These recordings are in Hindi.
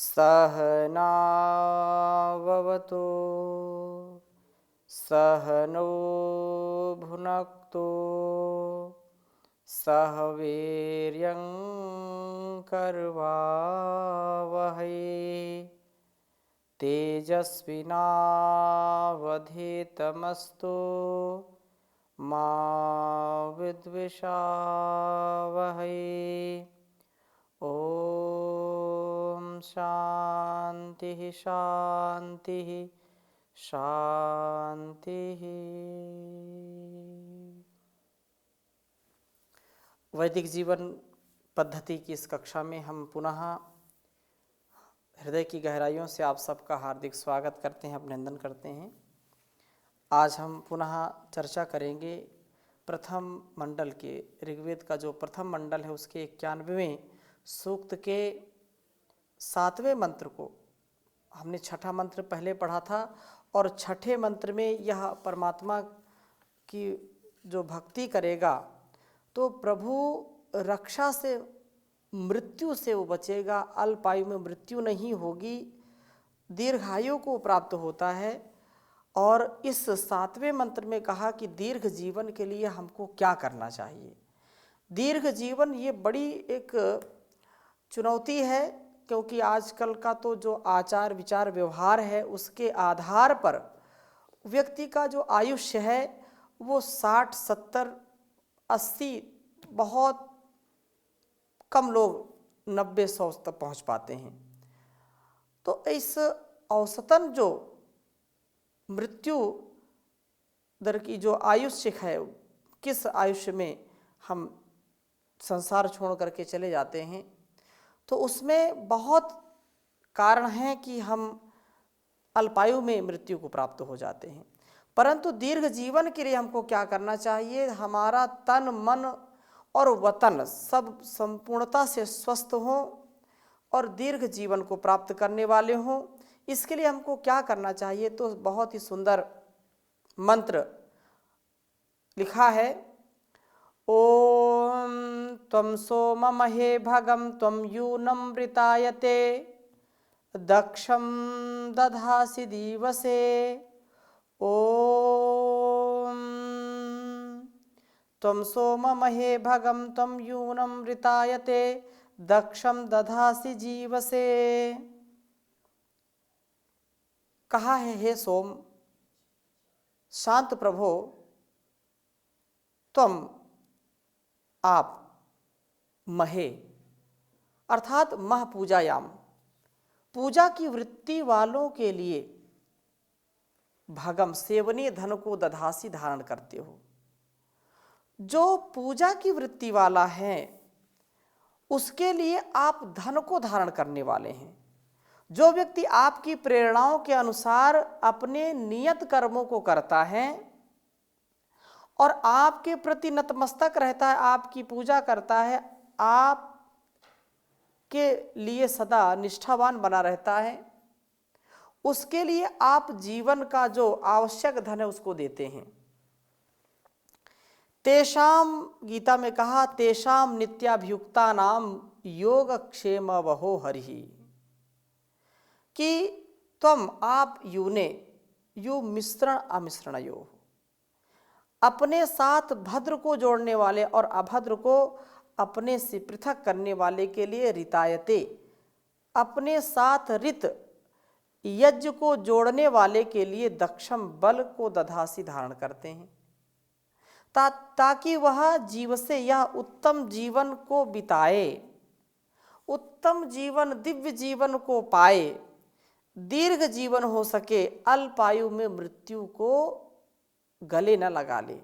सहनाववतु सहनो भुनक्तु सह वीर्यं करवावहै तेजस्विनावधीतमस्तु मा विद्विषावहै। ओम शांति शांति शांति। वैदिक जीवन पद्धति की इस कक्षा में हम पुनः हृदय की गहराइयों से आप सबका हार्दिक स्वागत करते हैं, अभिनंदन करते हैं। आज हम पुनः चर्चा करेंगे प्रथम मंडल के ऋग्वेद का जो प्रथम मंडल है उसके 91वें सूक्त के 7वें मंत्र को। हमने छठा मंत्र पहले पढ़ा था और छठे मंत्र में यह परमात्मा की जो भक्ति करेगा तो प्रभु रक्षा से, मृत्यु से वो बचेगा, अल्पायु में मृत्यु नहीं होगी, दीर्घायु को प्राप्त होता है। और इस 7वें मंत्र में कहा कि दीर्घ जीवन के लिए हमको क्या करना चाहिए। दीर्घ जीवन ये बड़ी एक चुनौती है, क्योंकि आजकल का तो जो आचार विचार व्यवहार है उसके आधार पर व्यक्ति का जो आयुष्य है वो 60, 70, 80, बहुत कम लोग 90, 100 तक पहुंच पाते हैं। तो इस औसतन जो मृत्यु दर की जो आयुष्य है, किस आयुष्य में हम संसार छोड़ करके चले जाते हैं, तो उसमें बहुत कारण हैं कि हम अल्पायु में मृत्यु को प्राप्त हो जाते हैं। परंतु दीर्घ जीवन के लिए हमको क्या करना चाहिए, हमारा तन मन और वतन सब संपूर्णता से स्वस्थ हों और दीर्घ जीवन को प्राप्त करने वाले हों। इसके लिए हमको क्या करना चाहिए, तो बहुत ही सुंदर मंत्र लिखा है। ओम त्वं सोम महे भगं त्वं यूनं वृतायते दक्षं दधासि दिवसे। ओम त्वं सोम महे भगं त्वं यूनं वृतायते दक्षं दधासि जीवसे। कहा है, हे सोम, शांत प्रभो, तुम आप महे अर्थात मह पूजायाम, पूजा की वृत्ति वालों के लिए भगम सेवनीय धन को दधासी धारण करते हो। जो पूजा की वृत्ति वाला है उसके लिए आप धन को धारण करने वाले हैं। जो व्यक्ति आपकी प्रेरणाओं के अनुसार अपने नियत कर्मों को करता है और आपके प्रति नतमस्तक रहता है, आपकी पूजा करता है, आप के लिए सदा निष्ठावान बना रहता है, उसके लिए आप जीवन का जो आवश्यक धन है उसको देते हैं। तेषाम, गीता में कहा, तेषाम नित्याभियुक्ता नाम योगक्षेम वहो हरिहि, कि तुम आप यूने यु मिश्रण अमिश्रणयो, अपने साथ भद्र को जोड़ने वाले और अभद्र को अपने से पृथक करने वाले के लिए रितायते, अपने साथ रित यज्ञ को जोड़ने वाले के लिए दक्षम बल को दधासी धारण करते हैं, ताकि वह जीव से यह उत्तम जीवन को बिताए, उत्तम जीवन, दिव्य जीवन को पाए, दीर्घ जीवन हो सके, अल्पायु में मृत्यु को गले न लगा ले।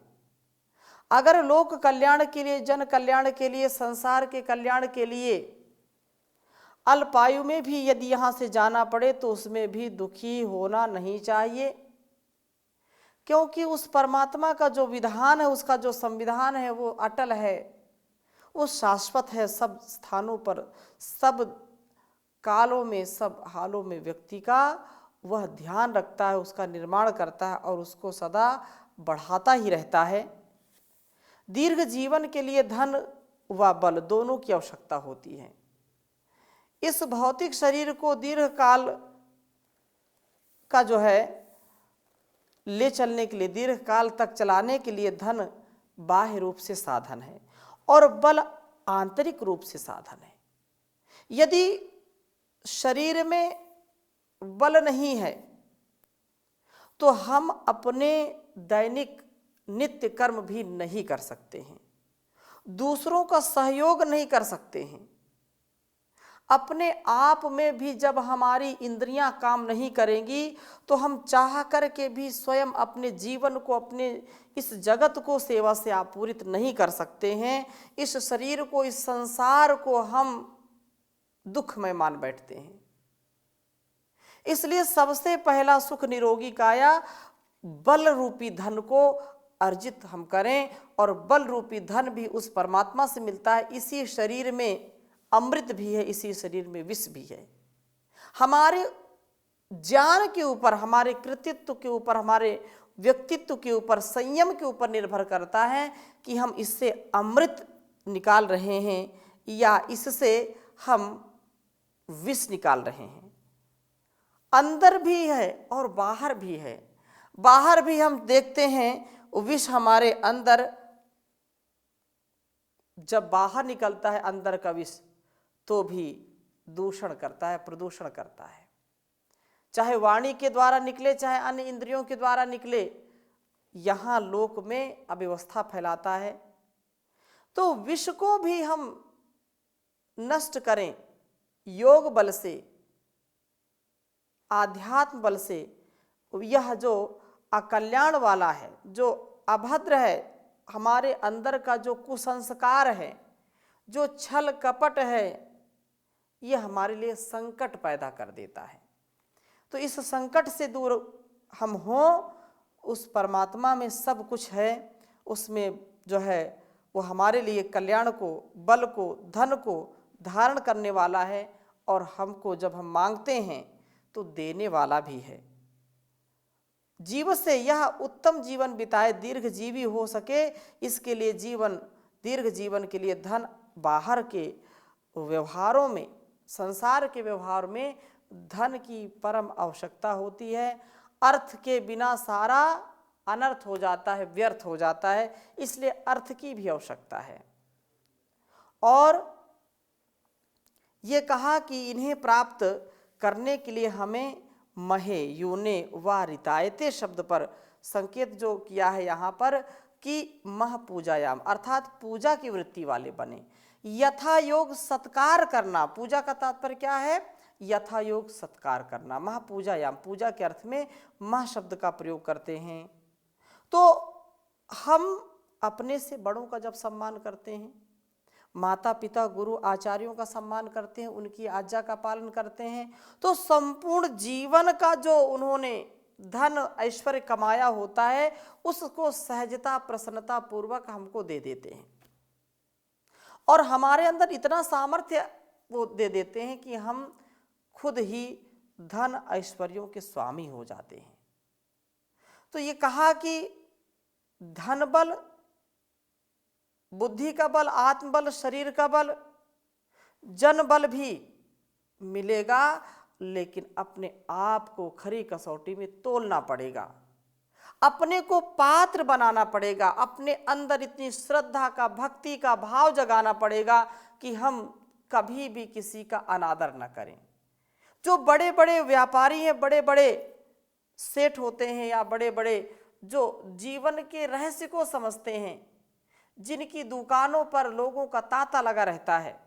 अगर लोक कल्याण के लिए, जन कल्याण के लिए, संसार के कल्याण के लिए अल्पायु में भी यदि यहाँ से जाना पड़े तो उसमें भी दुखी होना नहीं चाहिए, क्योंकि उस परमात्मा का जो विधान है, उसका जो संविधान है वो अटल है, वो शाश्वत है। सब स्थानों पर, सब कालों में, सब हालों में व्यक्ति का वह ध्यान रखता है, उसका निर्माण करता है और उसको सदा बढ़ाता ही रहता है। दीर्घ जीवन के लिए धन व बल दोनों की आवश्यकता होती है। इस भौतिक शरीर को दीर्घ काल का जो है ले चलने के लिए, दीर्घ काल तक चलाने के लिए धन बाह्य रूप से साधन है और बल आंतरिक रूप से साधन है। यदि शरीर में बल नहीं है तो हम अपने दैनिक नित्य कर्म भी नहीं कर सकते हैं, दूसरों का सहयोग नहीं कर सकते हैं। अपने आप में भी जब हमारी इंद्रियां काम नहीं करेंगी तो हम चाह करके भी स्वयं अपने जीवन को, अपने इस जगत को सेवा से आपूरित नहीं कर सकते हैं। इस शरीर को, इस संसार को हम दुखमय मान बैठते हैं। इसलिए सबसे पहला सुख निरोगी काया, बल रूपी धन को अर्जित हम करें, और बल रूपी धन भी उस परमात्मा से मिलता है। इसी शरीर में अमृत भी है, इसी शरीर में विष भी है। हमारे ज्ञान के ऊपर, हमारे कृतित्व के ऊपर, हमारे व्यक्तित्व के ऊपर, संयम के ऊपर निर्भर करता है कि हम इससे अमृत निकाल रहे हैं या इससे हम विष निकाल रहे हैं। अंदर भी है और बाहर भी है। बाहर भी हम देखते हैं विष हमारे अंदर जब बाहर निकलता है, अंदर का विष, तो भी दूषण करता है, प्रदूषण करता है। चाहे वाणी के द्वारा निकले, चाहे अन्य इंद्रियों के द्वारा निकले, यहाँ लोक में अव्यवस्था फैलाता है। तो विष को भी हम नष्ट करें योग बल से, आध्यात्म बल से। यह जो अकल्याण वाला है, जो अभद्र है, हमारे अंदर का जो कुसंस्कार है, जो छल कपट है, यह हमारे लिए संकट पैदा कर देता है। तो इस संकट से दूर हम हों, उस परमात्मा में सब कुछ है, उसमें जो है वो हमारे लिए कल्याण को, बल को, धन को धारण करने वाला है, और हमको जब हम मांगते हैं तो देने वाला भी है। जीव से यह उत्तम जीवन बिताए, दीर्घ जीवी हो सके, इसके लिए जीवन, दीर्घ जीवन के लिए धन बाहर के व्यवहारों में, संसार के व्यवहार में धन की परम आवश्यकता होती है। अर्थ के बिना सारा अनर्थ हो जाता है, व्यर्थ हो जाता है, इसलिए अर्थ की भी आवश्यकता है। और ये कहा कि इन्हें प्राप्त करने के लिए हमें महे, यूने व रितायते शब्द पर संकेत जो किया है यहाँ पर कि मह पूजायाम, अर्थात पूजा की वृत्ति वाले बने। यथा योग सत्कार करना, पूजा का तात्पर्य क्या है? यथा योग सत्कार करना। मह पूजायाम, पूजा के अर्थ में मह शब्द का प्रयोग करते हैं। तो हम अपने से बड़ों का जब सम्मान करते हैं, माता पिता गुरु आचार्यों का सम्मान करते हैं, उनकी आज्ञा का पालन करते हैं, तो संपूर्ण जीवन का जो उन्होंने धन ऐश्वर्य कमाया होता है उसको सहजता प्रसन्नता पूर्वक हमको दे देते हैं, और हमारे अंदर इतना सामर्थ्य वो दे देते हैं कि हम खुद ही धन ऐश्वर्यों के स्वामी हो जाते हैं। तो ये कहा कि धन बल, बुद्धि का बल, आत्मबल, शरीर का बल, जन बल भी मिलेगा, लेकिन अपने आप को खरी कसौटी में तोलना पड़ेगा, अपने को पात्र बनाना पड़ेगा, अपने अंदर इतनी श्रद्धा का, भक्ति का भाव जगाना पड़ेगा कि हम कभी भी किसी का अनादर न करें। जो बड़े बड़े व्यापारी हैं, बड़े बड़े सेठ होते हैं, या बड़े बड़े जो जीवन के रहस्य को समझते हैं, जिनकी दुकानों पर लोगों का तांता लगा रहता है,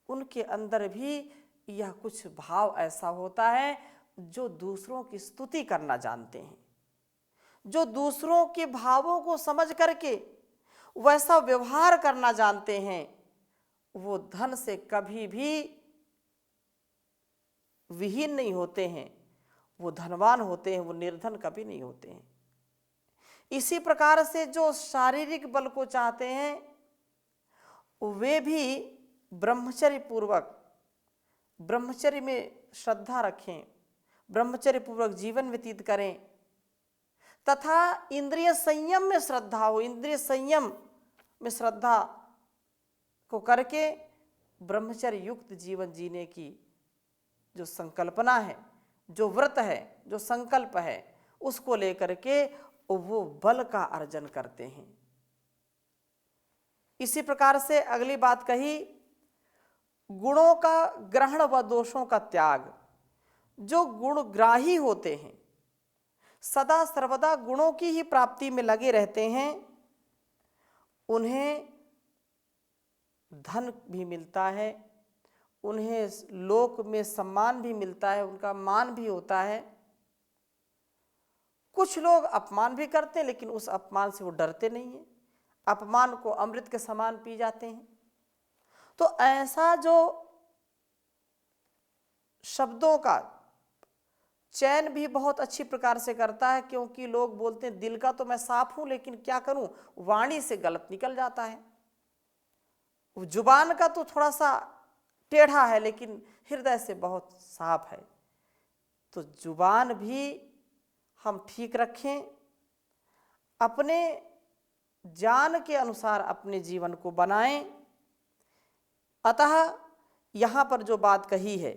उनके अंदर भी यह कुछ भाव ऐसा होता है जो दूसरों की स्तुति करना जानते हैं, जो दूसरों के भावों को समझ करके वैसा व्यवहार करना जानते हैं, वो धन से कभी भी विहीन नहीं होते हैं, वो धनवान होते हैं, वो निर्धन कभी नहीं होते हैं। इसी प्रकार से जो शारीरिक बल को चाहते हैं वे भी ब्रह्मचर्य पूर्वक, ब्रह्मचर्य में श्रद्धा रखें, ब्रह्मचर्य पूर्वक जीवन व्यतीत करें, तथा इंद्रिय संयम में श्रद्धा हो, इंद्रिय संयम में श्रद्धा को करके ब्रह्मचर्य युक्त जीवन जीने की जो संकल्पना है, जो व्रत है, जो संकल्प है, उसको लेकर के वो बल का अर्जन करते हैं। इसी प्रकार से अगली बात कही, गुणों का ग्रहण व दोषों का त्याग। जो गुणग्राही होते हैं, सदा सर्वदा गुणों की ही प्राप्ति में लगे रहते हैं, उन्हें धन भी मिलता है, उन्हें लोक में सम्मान भी मिलता है, उनका मान भी होता है। कुछ लोग अपमान भी करते हैं, लेकिन उस अपमान से वो डरते नहीं हैं, अपमान को अमृत के समान पी जाते हैं। तो ऐसा जो शब्दों का चयन भी बहुत अच्छी प्रकार से करता है, क्योंकि लोग बोलते हैं दिल का तो मैं साफ हूं, लेकिन क्या करूं, वाणी से गलत निकल जाता है। जुबान का तो थोड़ा सा टेढ़ा है, लेकिन हृदय से बहुत साफ है। तो जुबान भी हम ठीक रखें, अपने ज्ञान के अनुसार अपने जीवन को बनाएं। अतः यहाँ पर जो बात कही है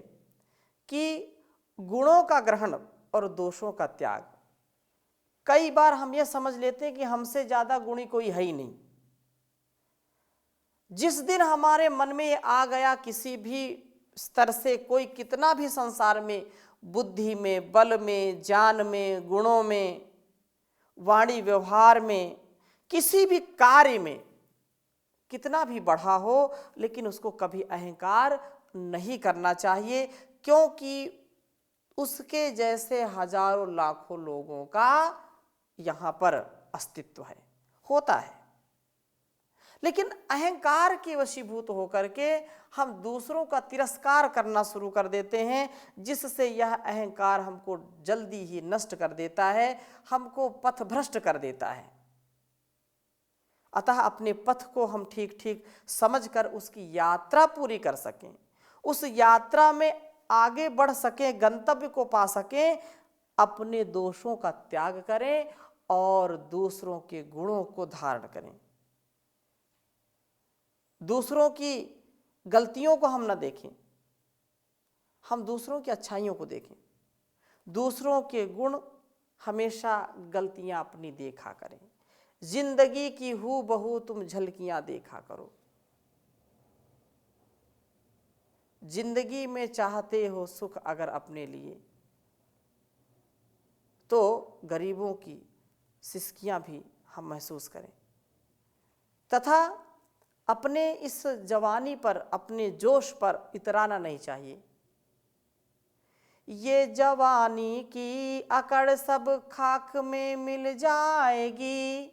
कि गुणों का ग्रहण और दोषों का त्याग, कई बार हम ये समझ लेते हैं कि हमसे ज्यादा गुणी कोई है ही नहीं। जिस दिन हमारे मन में ये आ गया, किसी भी स्तर से कोई कितना भी संसार में बुद्धि में, बल में, ज्ञान में, गुणों में, वाणी व्यवहार में, किसी भी कार्य में कितना भी बढ़ा हो, लेकिन उसको कभी अहंकार नहीं करना चाहिए, क्योंकि उसके जैसे हजारों लाखों लोगों का यहाँ पर अस्तित्व है, होता है। लेकिन अहंकार के वशीभूत होकर के हम दूसरों का तिरस्कार करना शुरू कर देते हैं, जिससे यह अहंकार हमको जल्दी ही नष्ट कर देता है, हमको पथभ्रष्ट कर देता है। अतः अपने पथ को हम ठीक ठीक समझकर उसकी यात्रा पूरी कर सकें, उस यात्रा में आगे बढ़ सकें, गंतव्य को पा सकें, अपने दोषों का त्याग करें और दूसरों के गुणों को धारण करें। दूसरों की गलतियों को हम न देखें, हम दूसरों की अच्छाइयों को देखें। दूसरों के गुण, हमेशा गलतियां अपनी देखा करें। जिंदगी की हूबहू तुम झलकियां देखा करो। जिंदगी में चाहते हो सुख अगर अपने लिए, तो गरीबों की सिसकियां भी हम महसूस करें, तथा अपने इस जवानी पर, अपने जोश पर इतराना नहीं चाहिए। ये जवानी की अकड़ सब खाक में मिल जाएगी,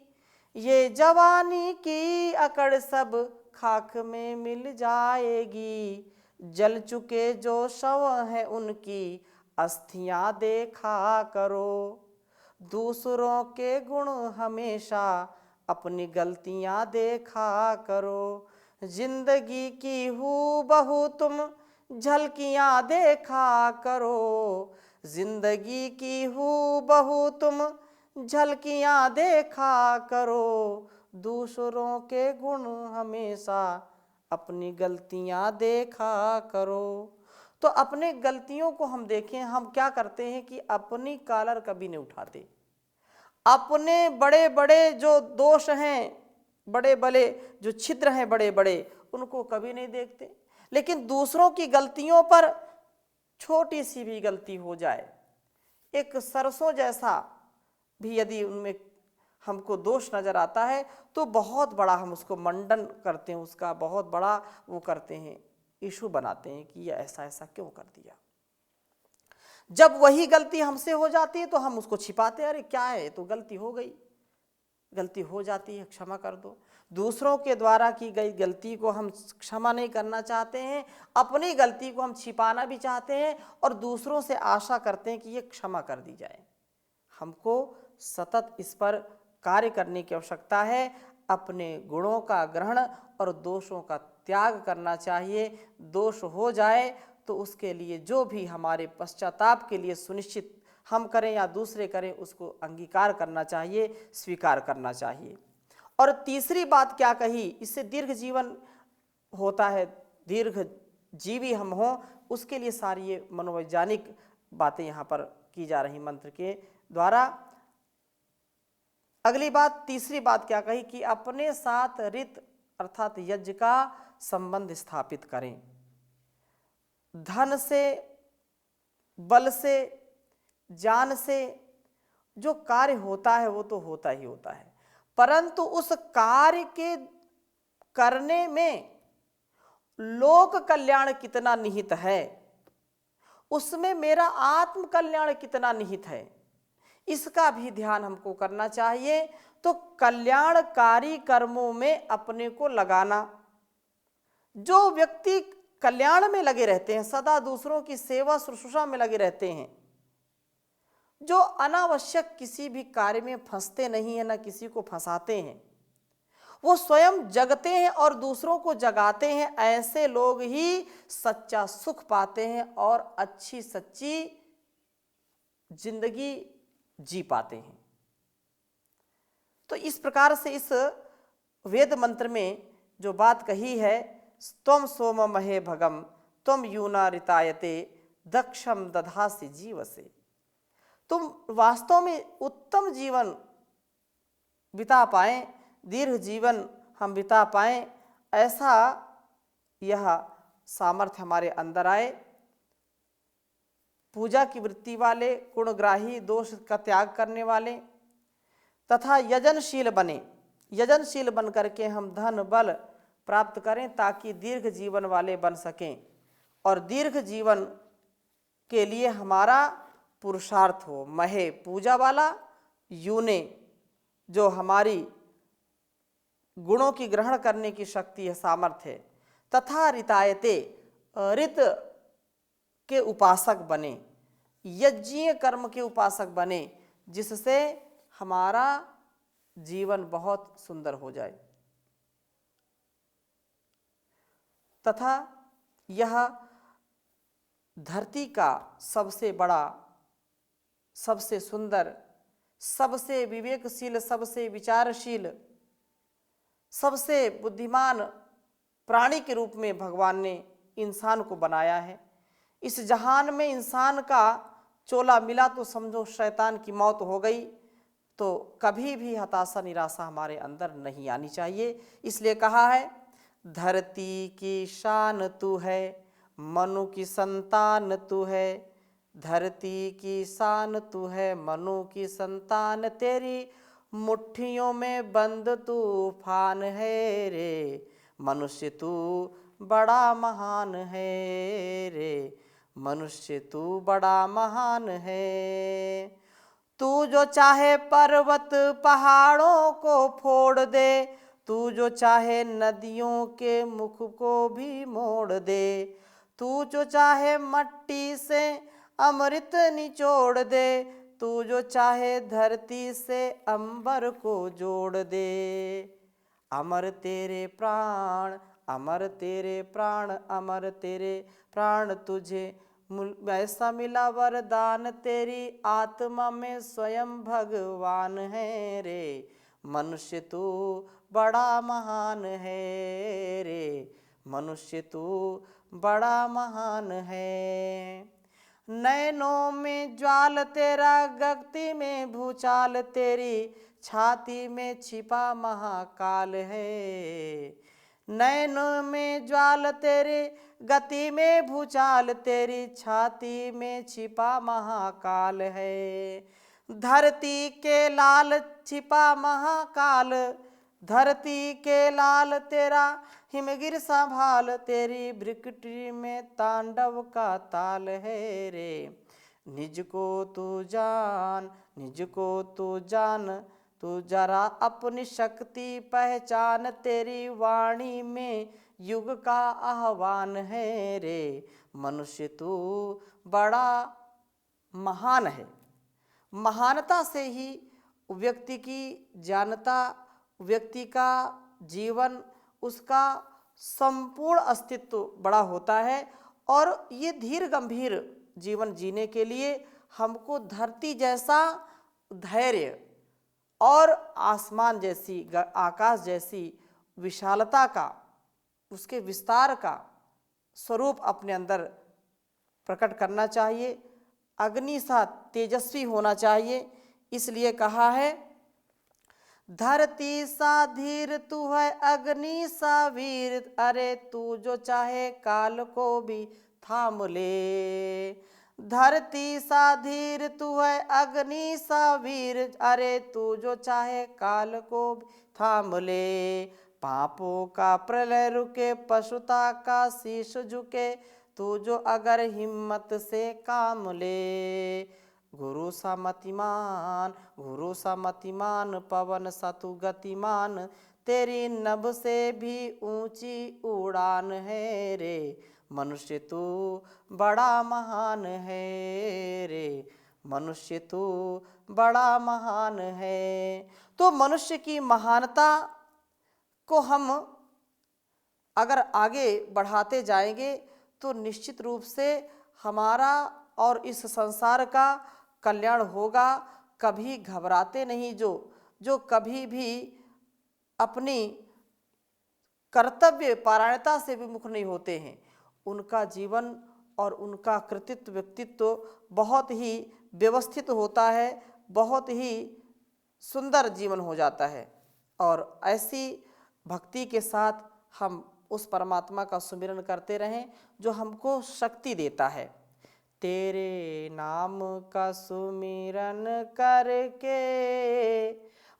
ये जवानी की अकड़ सब खाक में मिल जाएगी, जल चुके जो शव हैं उनकी अस्थियां देखा करो। दूसरों के गुण हमेशा अपनी गलतियां देखा करो। जिंदगी की हूबहू तुम झलकियां देखा करो। जिंदगी की हूबहू तुम झलकियां देखा करो। दूसरों के गुण हमेशा अपनी गलतियां देखा करो। तो अपने गलतियों को हम देखें, हम क्या करते हैं कि अपनी कॉलर कभी नहीं उठाते, अपने बड़े बड़े जो दोष हैं, बड़े बड़े जो छिद्र हैं, बड़े बड़े, उनको कभी नहीं देखते। लेकिन दूसरों की गलतियों पर छोटी सी भी गलती हो जाए, एक सरसों जैसा भी यदि उनमें हमको दोष नजर आता है, तो बहुत बड़ा हम उसको मंडन करते हैं, उसका बहुत बड़ा वो करते हैं, इशू बनाते हैं कि ये ऐसा ऐसा क्यों कर दिया। जब वही गलती हमसे हो जाती है तो हम उसको छिपाते हैं, अरे क्या है, तो गलती हो गई, गलती हो जाती है, क्षमा कर दो। दूसरों के द्वारा की गई गलती को हम क्षमा नहीं करना चाहते हैं, अपनी गलती को हम छिपाना भी चाहते हैं और दूसरों से आशा करते हैं कि ये क्षमा कर दी जाए। हमको सतत इस पर कार्य करने की आवश्यकता है। अपने गुणों का ग्रहण और दोषों का त्याग करना चाहिए। दोष हो जाए तो उसके लिए जो भी हमारे पश्चाताप के लिए सुनिश्चित हम करें या दूसरे करें, उसको अंगीकार करना चाहिए, स्वीकार करना चाहिए। और तीसरी बात क्या कही, इससे दीर्घ जीवन होता है, दीर्घ जीवी हम हों, उसके लिए सारी ये मनोवैज्ञानिक बातें यहाँ पर की जा रही मंत्र के द्वारा। अगली बात, तीसरी बात क्या कही कि अपने साथ रित अर्थात यज्ञ का संबंध स्थापित करें। धन से, बल से, जान से जो कार्य होता है वो तो होता ही होता है, परंतु उस कार्य के करने में लोक कल्याण कितना निहित है, उसमें मेरा आत्म कल्याण कितना निहित है, इसका भी ध्यान हमको करना चाहिए। तो कल्याणकारी कर्मों में अपने को लगाना। जो व्यक्ति कल्याण में लगे रहते हैं, सदा दूसरों की सेवा शुश्रूषा में लगे रहते हैं, जो अनावश्यक किसी भी कार्य में फंसते नहीं है, ना किसी को फंसाते हैं, वो स्वयं जगते हैं और दूसरों को जगाते हैं, ऐसे लोग ही सच्चा सुख पाते हैं और अच्छी सच्ची जिंदगी जी पाते हैं। तो इस प्रकार से इस वेद मंत्र में जो बात कही है, त्वम सोम महे भगम त्वम यूना ऋतायते दक्षम दधासि जीवसे, तुम वास्तव में उत्तम जीवन बिता पाएं, दीर्घ जीवन हम बिता पाएं, ऐसा यह सामर्थ्य हमारे अंदर आए। पूजा की वृत्ति वाले, गुणग्राही, दोष का त्याग करने वाले तथा यजनशील बने। यजनशील बन करके हम धन बल प्राप्त करें ताकि दीर्घ जीवन वाले बन सकें और दीर्घ जीवन के लिए हमारा पुरुषार्थ हो। महे पूजा वाला, यूने जो हमारी गुणों की ग्रहण करने की शक्ति है, सामर्थ्य है, तथा रितायते रित के उपासक बने, यज्ञीय कर्म के उपासक बने, जिससे हमारा जीवन बहुत सुंदर हो जाए। तथा यह धरती का सबसे बड़ा, सबसे सुंदर, सबसे विवेकशील, सबसे विचारशील, सबसे बुद्धिमान प्राणी के रूप में भगवान ने इंसान को बनाया है। इस जहान में इंसान का चोला मिला तो समझो शैतान की मौत हो गई। तो कभी भी हताशा निराशा हमारे अंदर नहीं आनी चाहिए। इसलिए कहा है, धरती की शान तू है, मनु की संतान तू है, धरती की शान तू है, मनु की संतान, तेरी मुट्ठियों में बंद तूफान है रे, मनुष्य तू बड़ा महान है रे, मनुष्य तू बड़ा महान है। तू जो चाहे पर्वत पहाड़ों को फोड़ दे, तू जो चाहे नदियों के मुख को भी मोड़ दे, तू जो चाहे मट्टी से अमृत निचोड़ दे, तू जो चाहे धरती से अंबर को जोड़ दे। अमर तेरे प्राण, अमर तेरे प्राण, अमर तेरे प्राण, तुझे ऐसा मिला वरदान, तेरी आत्मा में स्वयं भगवान है रे, मनुष्य तू बड़ा महान है रे, मनुष्य तू बड़ा महान है। नैनों में ज्वाल तेरा, गगती में भूचाल तेरी, छाती में छिपा महाकाल है। नैनों में ज्वाल तेरे, गति में भूचाल तेरी, छाती में छिपा महाकाल है। धरती के लाल छिपा महाकाल, धरती के लाल तेरा हिमगिर संभाल, तेरी भ्रिकुटी में तांडव का ताल है रे, निज को तू जान, निज को तू जान, तू जरा अपनी शक्ति पहचान, तेरी वाणी में युग का आह्वान है रे, मनुष्य तू बड़ा महान है। महानता से ही व्यक्ति की जानता, व्यक्ति का जीवन, उसका संपूर्ण अस्तित्व बड़ा होता है। और ये धीर गंभीर जीवन जीने के लिए हमको धरती जैसा धैर्य और आसमान जैसी, आकाश जैसी विशालता का, उसके विस्तार का स्वरूप अपने अंदर प्रकट करना चाहिए, अग्नि सा तेजस्वी होना चाहिए। इसलिए कहा है, धरती सा धीर तू है अग्नि सा वीर, अरे तू जो चाहे काल को भी थाम ले। धरती सा धीर तू है अग्नि सा वीर, अरे तू जो चाहे काल को भी थाम ले। पापों का प्रलय रुके पशुता का शीश झुके, तू जो अगर हिम्मत से काम ले। गुरु सा मतिमान, गुरु सा मतिमान, पवन सा तू गतिमान, तेरी नभ से भी ऊंची उड़ान है रे। मनुष्य तू बड़ा महान है रे, मनुष्य तू बड़ा महान है। तो मनुष्य की महानता को हम अगर आगे बढ़ाते जाएंगे तो निश्चित रूप से हमारा और इस संसार का कल्याण होगा। कभी घबराते नहीं, जो कभी भी अपनी कर्तव्य पारायणता से विमुख नहीं होते हैं, उनका जीवन और उनका कृतित्व व्यक्तित्व बहुत ही व्यवस्थित होता है, बहुत ही सुंदर जीवन हो जाता है। और ऐसी भक्ति के साथ हम उस परमात्मा का सुमिरन करते रहें जो हमको शक्ति देता है। तेरे नाम का सुमिरन करके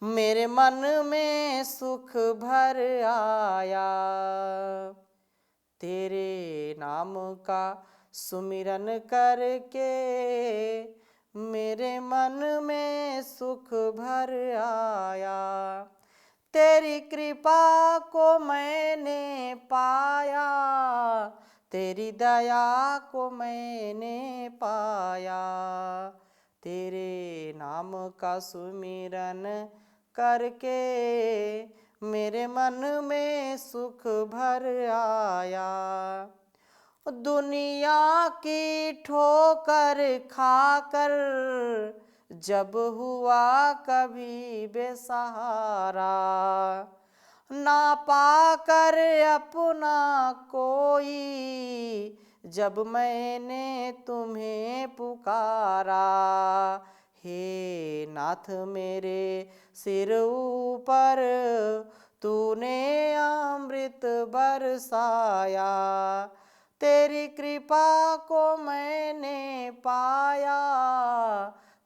मेरे मन में सुख भर आया। तेरे नाम का सुमिरन करके मेरे मन में सुख भर आया। तेरी कृपा को मैंने पाया, तेरी दया को मैंने पाया। तेरे नाम का सुमिरन करके मेरे मन में सुख भर आया। दुनिया की ठोकर खाकर जब हुआ कभी बेसहारा, ना पाकर अपना कोई जब मैंने तुम्हें पुकारा। हे नाथ मेरे सिर ऊपर तूने अमृत बरसाया। तेरी कृपा को मैंने पाया,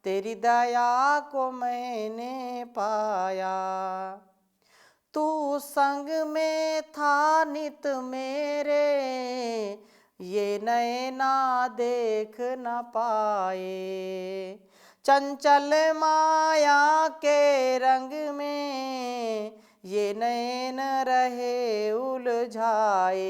तेरी दया को मैंने पाया। तू संग में था नित मेरे, ये नैना देख न पाए। चंचल माया के रंग में ये नैन रहे उलझाए।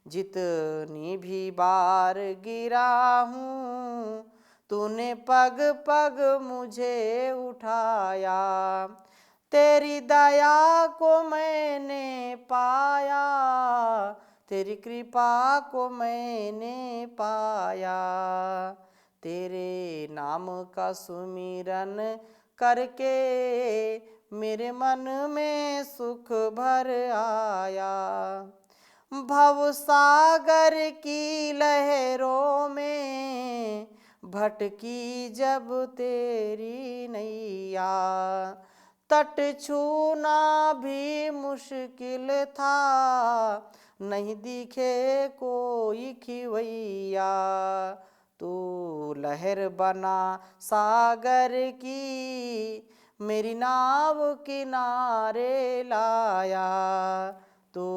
जितनी भी बार गिरा हूँ तूने पग पग मुझे उठाया। तेरी दया को मैंने पाया, तेरी कृपा को मैंने पाया। तेरे नाम का सुमिरन करके मेरे मन में सुख भर आया। भव सागर की लहरों में भटकी जब तेरी नैया, तट छूना भी मुश्किल था, नहीं दिखे कोई खिवैया। तू लहर बना सागर की मेरी नाव किनारे लाया। तू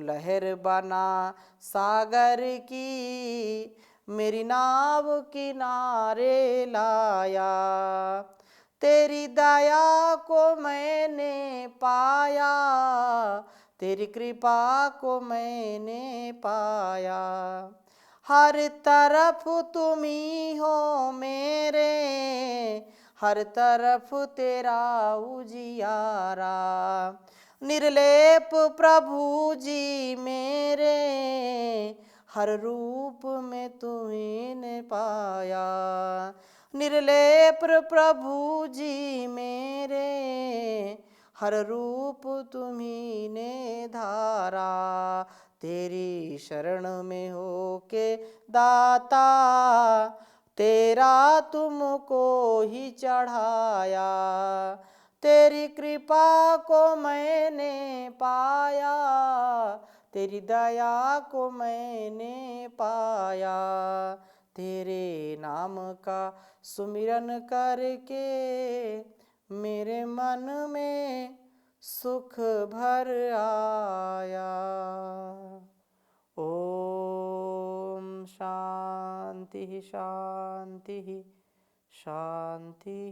लहर बना सागर की मेरी नाव किनारे लाया। तेरी दया को मैंने पाया, तेरी कृपा को मैंने पाया। हर तरफ तुम ही हो मेरे, हर तरफ तेरा उजियारा। निर्लेप प्रभु जी मेरे, हर रूप में तुम्हें पाया। निर्लेप प्रभु जी मेरे, हर रूप तुम्ही ने धारा। तेरी शरण में हो के दाता, तेरा तुमको ही चढ़ाया। तेरी कृपा को मैंने पाया, तेरी दया को मैंने पाया। तेरे नाम का सुमिरन करके मेरे मन में सुख भर आया। ओम शांति शांति शांति।